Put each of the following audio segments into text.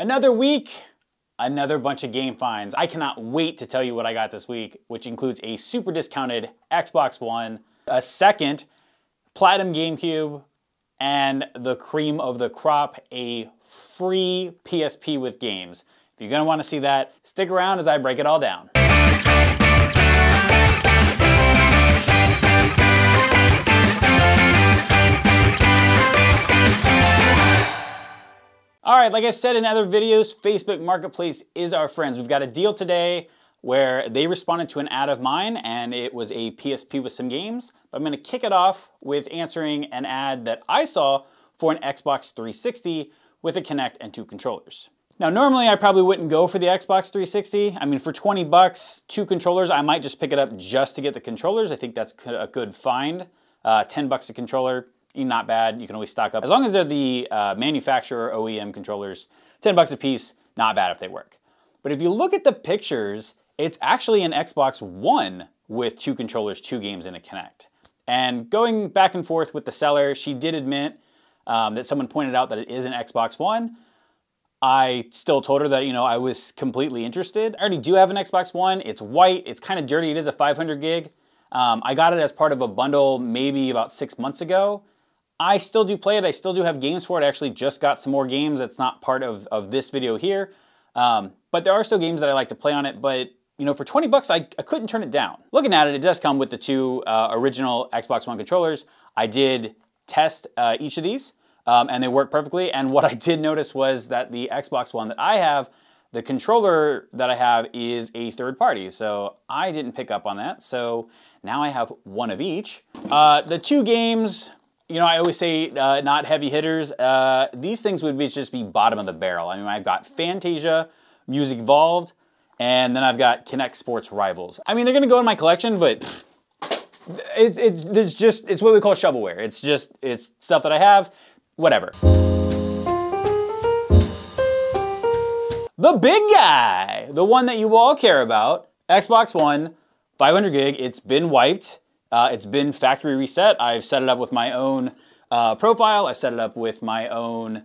Another week, another bunch of game finds. I cannot wait to tell you what I got this week, which includes a super discounted Xbox One, a second Platinum GameCube, and the cream of the crop, a free PSP with games. If you're gonna wanna see that, stick around as I break it all down. All right, like I said in other videos, Facebook Marketplace is our friends. We've got a deal today where they responded to an ad of mine and it was a PSP with some games. But I'm gonna kick it off with answering an ad that I saw for an Xbox 360 with a Kinect and 2 controllers. Now, normally I probably wouldn't go for the Xbox 360. I mean, for 20 bucks, 2 controllers, I might just pick it up just to get the controllers. I think that's a good find. 10 bucks a controller, not bad. You can always stock up. As long as they're the manufacturer OEM controllers, 10 bucks a piece, not bad if they work. But if you look at the pictures, it's actually an Xbox One with 2 controllers, 2 games, and a Kinect. And going back and forth with the seller, she did admit that someone pointed out that it is an Xbox One. I still told her that, you know, I was completely interested. I already do have an Xbox One. It's white. It's kind of dirty. It is a 500 gig. I got it as part of a bundle maybe about 6 months ago. I still do play it. I still do have games for it. I actually just got some more games. That's not part of this video here. But there are still games that I like to play on it. But, you know, for 20 bucks, I couldn't turn it down. Looking at it, it does come with the 2 original Xbox One controllers. I did test each of these, and they work perfectly. And what I did notice was that the Xbox One that I have, the controller that I have is a third party. So I didn't pick up on that. So now I have one of each. The 2 games, you know, I always say not heavy hitters. These things would just be bottom of the barrel. I mean, I've got Fantasia, Music Evolved, and then I've got Kinect Sports Rivals. I mean, they're gonna go in my collection, but it's what we call shovelware. It's stuff that I have, whatever. The big guy, the one that you all care about, Xbox One, 500 gig, it's been wiped. It's been factory reset. I've set it up with my own profile. I've set it up with my own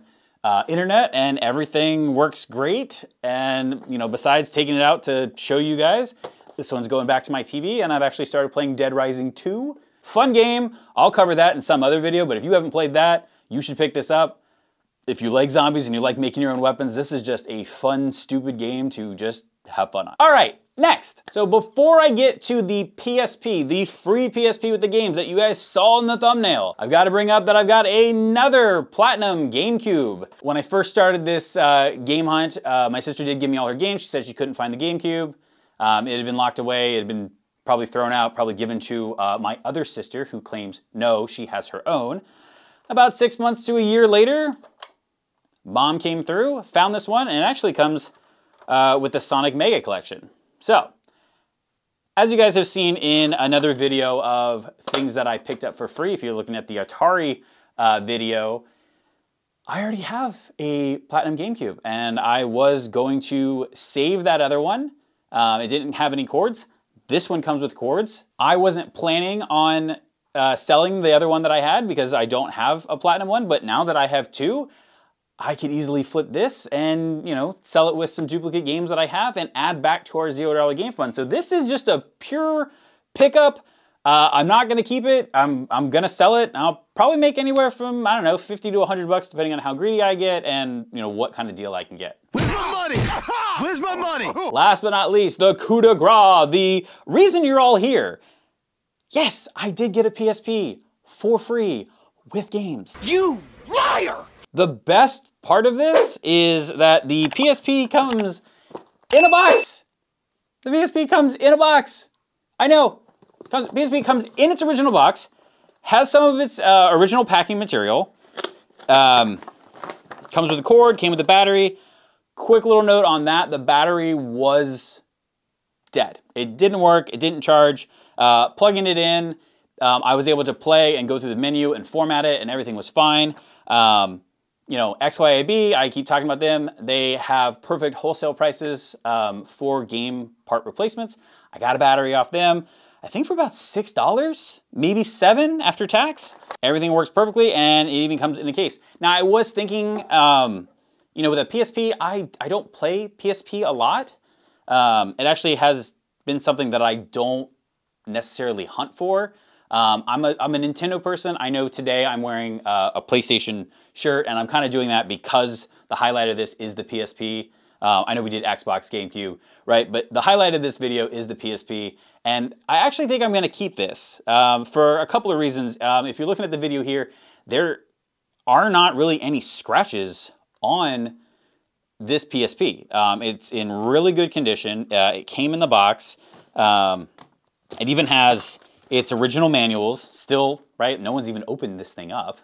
internet, and everything works great. And, you know, besides taking it out to show you guys, this one's going back to my TV, and I've actually started playing Dead Rising 2. Fun game. I'll cover that in some other video, but if you haven't played that, you should pick this up. If you like zombies and you like making your own weapons, this is just a fun, stupid game to just have fun on. All right. Next, so before I get to the PSP, the free PSP with the games that you guys saw in the thumbnail, I've got to bring up that I've got another Platinum GameCube. When I first started this game hunt, my sister did give me all her games. She said she couldn't find the GameCube. It had been locked away. It had been probably thrown out, probably given to my other sister who claims, no, she has her own. About 6 months to a year later, Mom came through, found this one, and it actually comes with the Sonic Mega Collection. So, as you guys have seen in another video of things that I picked up for free, if you're looking at the Atari video, I already have a Platinum GameCube, and I was going to save that other one. It didn't have any cords. This one comes with cords. I wasn't planning on selling the other one that I had because I don't have a Platinum one, but now that I have 2, I could easily flip this and, you know, sell it with some duplicate games that I have and add back to our $0 game fund. So this is just a pure pickup. I'm not gonna keep it. I'm gonna sell it. I'll probably make anywhere from, I don't know, 50 to 100 bucks depending on how greedy I get and, you know, what kind of deal I can get. Where's my money? Where's my money? Last but not least, the coup de grace, the reason you're all here. Yes, I did get a PSP for free with games. You liar! The best part of this is that the PSP comes in a box. The PSP comes in a box. I know. PSP comes in its original box, has some of its original packing material, comes with a cord, came with a battery. Quick little note on that, the battery was dead. It didn't work, it didn't charge. Plugging it in, I was able to play and go through the menu and format it and everything was fine. You know, XYAB, I keep talking about them. They have perfect wholesale prices for game part replacements. I got a battery off them, I think for about $6, maybe $7 after tax. Everything works perfectly and it even comes in a case. Now I was thinking, you you know, with a PSP, I don't play PSP a lot. It actually has been something that I don't necessarily hunt for. I'm a Nintendo person. I know today I'm wearing a PlayStation shirt, and I'm kind of doing that because the highlight of this is the PSP. I know we did Xbox, GameCube, right? But the highlight of this video is the PSP, and I actually think I'm going to keep this for a couple of reasons. If you're looking at the video here, there are not really any scratches on this PSP. It's in really good condition. It came in the box. It even has its original manuals still, right? No one's even opened this thing up.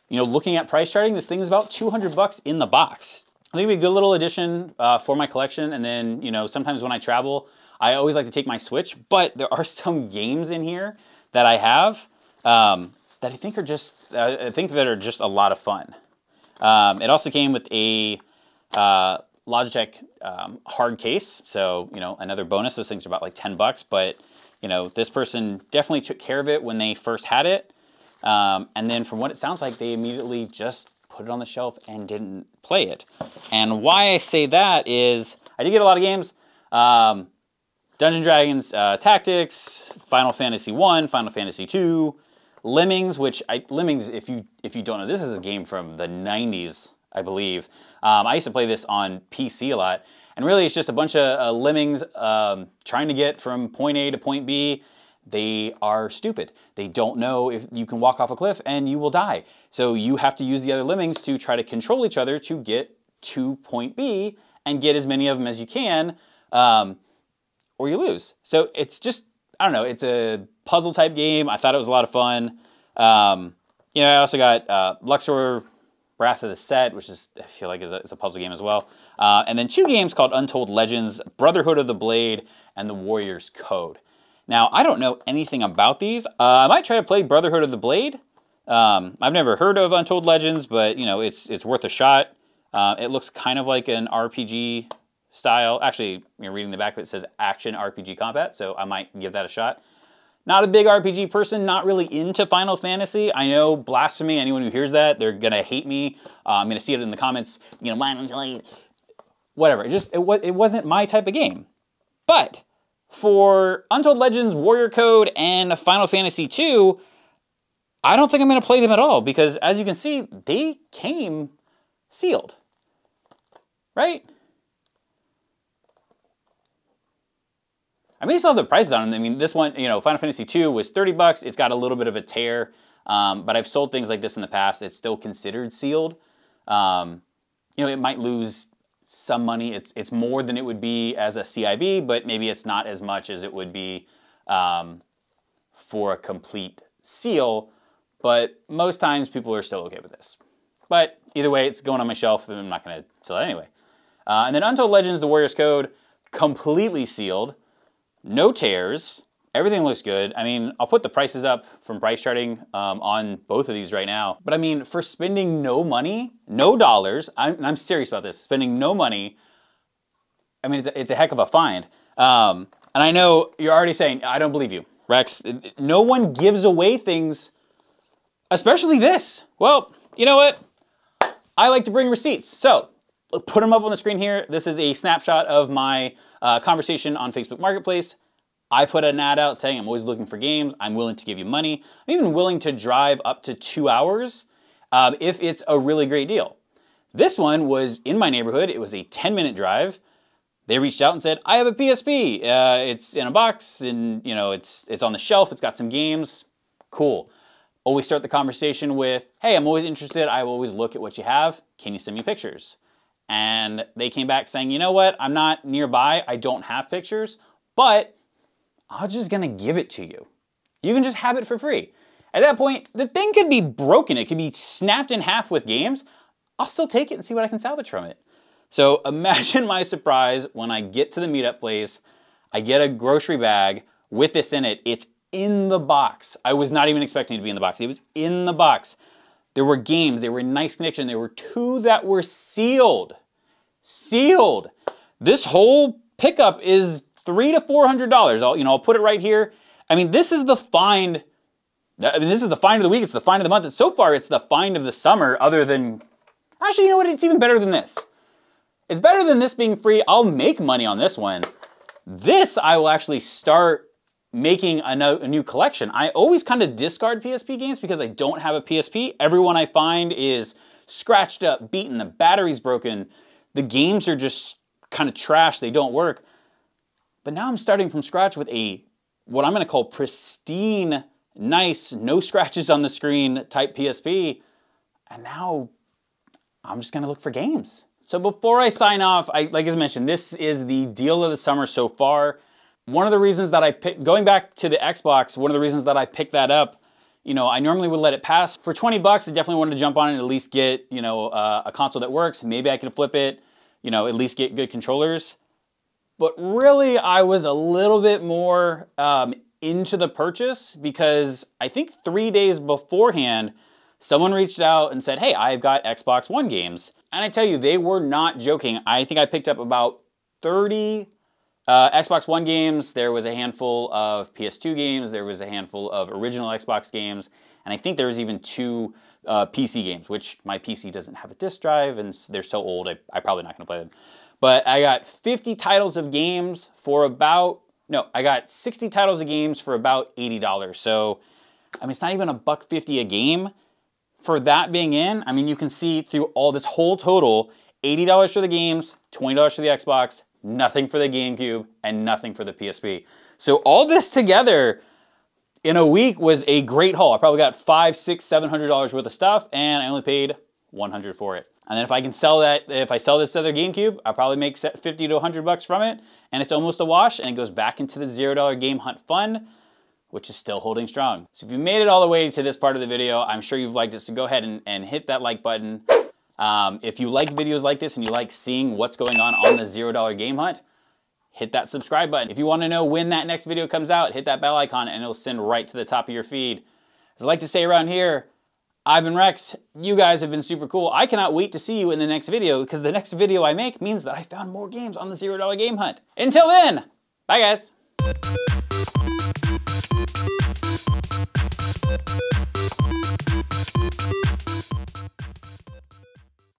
You know, looking at price charting, this thing is about 200 bucks in the box. I think it'd be a good little addition for my collection. And then, you know, sometimes when I travel, I always like to take my Switch, but there are some games in here that I have that I think are just, that are just a lot of fun. It also came with a Logitech hard case, so, you know, another bonus. Those things are about like 10 bucks, but, you know, this person definitely took care of it when they first had it. And then from what it sounds like, they immediately just put it on the shelf and didn't play it. And why I say that is, I did get a lot of games. Dungeons & Dragons Tactics, Final Fantasy 1, Final Fantasy 2, Lemmings, which Lemmings, if you don't know, this is a game from the 90s, I believe. I used to play this on PC a lot, and really it's just a bunch of lemmings trying to get from point A to point B. They are stupid. They don't know if you can walk off a cliff and you will die. So you have to use the other lemmings to try to control each other to get to point B and get as many of them as you can, or you lose. So it's just, I don't know, it's a puzzle type game. I thought it was a lot of fun. You know, I also got Luxor Wrath of the Set, which is, I feel like is a puzzle game as well. And then 2 games called Untold Legends, Brotherhood of the Blade, and The Warrior's Code. Now, I don't know anything about these. I might try to play Brotherhood of the Blade. I've never heard of Untold Legends, but, you know, it's worth a shot. It looks kind of like an RPG style. Actually, you're reading the back of it, it says Action RPG Combat, so I might give that a shot. Not a big RPG person, not really into Final Fantasy. I know, blasphemy, anyone who hears that, they're gonna hate me. I'm gonna see it in the comments, you know, whatever. It wasn't my type of game. But for Untold Legends, Warrior Code, and Final Fantasy 2, I don't think I'm gonna play them at all, because as you can see, they came sealed, right? I mean, they still have the prices on them. I mean, this one, you know, Final Fantasy 2 was 30 bucks. It's got a little bit of a tear, but I've sold things like this in the past. It's still considered sealed. You know, it might lose some money. It's more than it would be as a CIB, but maybe it's not as much as it would be for a complete seal. But most times people are still okay with this. But either way, it's going on my shelf, and I'm not going to sell it anyway. And then Untold Legends, The Warrior's Code, completely sealed. No tears. Everything looks good. I mean, I'll put the prices up from price charting on both of these right now. But I mean, for spending no money, no dollars, I'm serious about this, spending no money, I mean, it's a heck of a find. And I know you're already saying, I don't believe you, Rex. No one gives away things, especially this. Well, you know what? I like to bring receipts. So, put them up on the screen here. This is a snapshot of my conversation on Facebook Marketplace. I put an ad out saying I'm always looking for games. I'm willing to give you money. I'm even willing to drive up to 2 hours if it's a really great deal. This one was in my neighborhood. It was a 10-minute drive. They reached out and said, I have a PSP. It's in a box, and you know, it's on the shelf. It's got some games. Cool. Always start the conversation with, hey, I'm always interested. I always look at what you have. Can you send me pictures? And they came back saying, you know what, I'm not nearby, I don't have pictures, but I'm just gonna give it to you. You can just have it for free. At that point, the thing could be broken, it could be snapped in half with games. I'll still take it and see what I can salvage from it. So imagine my surprise when I get to the meetup place, I get a grocery bag with this in it. It's in the box. I was not even expecting it to be in the box. It was in the box. There were games, they were in nice condition. There were 2 that were sealed. Sealed. This whole pickup is $300 to $400. I'll put it right here. I mean, this is the find. I mean, this is the find of the week. It's the find of the month. And so far, it's the find of the summer, other than Actually, you know what? It's even better than this. It's better than this being free. I'll make money on this one. This, I will actually start making a new collection. I always kind of discard PSP games because I don't have a PSP. Everyone I find is scratched up, beaten, the battery's broken. The games are just kind of trash, they don't work. But now I'm starting from scratch with what I'm gonna call pristine, nice, no scratches on the screen type PSP. And now I'm just gonna look for games. So before I sign off, like I mentioned, this is the deal of the summer so far. One of the reasons that I picked, going back to the Xbox, one of the reasons that I picked that up, you know, I normally would let it pass. For 20 bucks, I definitely wanted to jump on it and at least get, you know, a console that works. Maybe I can flip it, you know, at least get good controllers. But really, I was a little bit more into the purchase because I think 3 days beforehand, someone reached out and said, hey, I've got Xbox One games. And I tell you, they were not joking. I think I picked up about 30 Xbox One games. There was a handful of PS2 games. There was a handful of original Xbox games. And I think there was even 2 PC games, which my PC doesn't have a disc drive and they're so old, I'm probably not gonna play them. But I got 50 titles of games for about, no, I got 60 titles of games for about $80. So, I mean, it's not even $1.50 a game. For that being in, I mean, you can see through all this whole total, $80 for the games, $20 for the Xbox, nothing for the GameCube, and nothing for the PSP. So all this together in a week was a great haul. I probably got $500, $600, $700 worth of stuff, and I only paid $100 for it. And then if I can sell that, if I sell this other GameCube, I'll probably make 50 to 100 bucks from it, and it's almost a wash, and it goes back into the $0 game hunt fund, which is still holding strong. So if you made it all the way to this part of the video, I'm sure you've liked it, so go ahead and hit that like button. If you like videos like this and you like seeing what's going on the $0 game hunt, hit that subscribe button. If you want to know when that next video comes out, hit that bell icon and it'll send right to the top of your feed. As I like to say around here, I've been Rex, you guys have been super cool. I cannot wait to see you in the next video because the next video I make means that I found more games on the $0 game hunt. Until then, bye guys.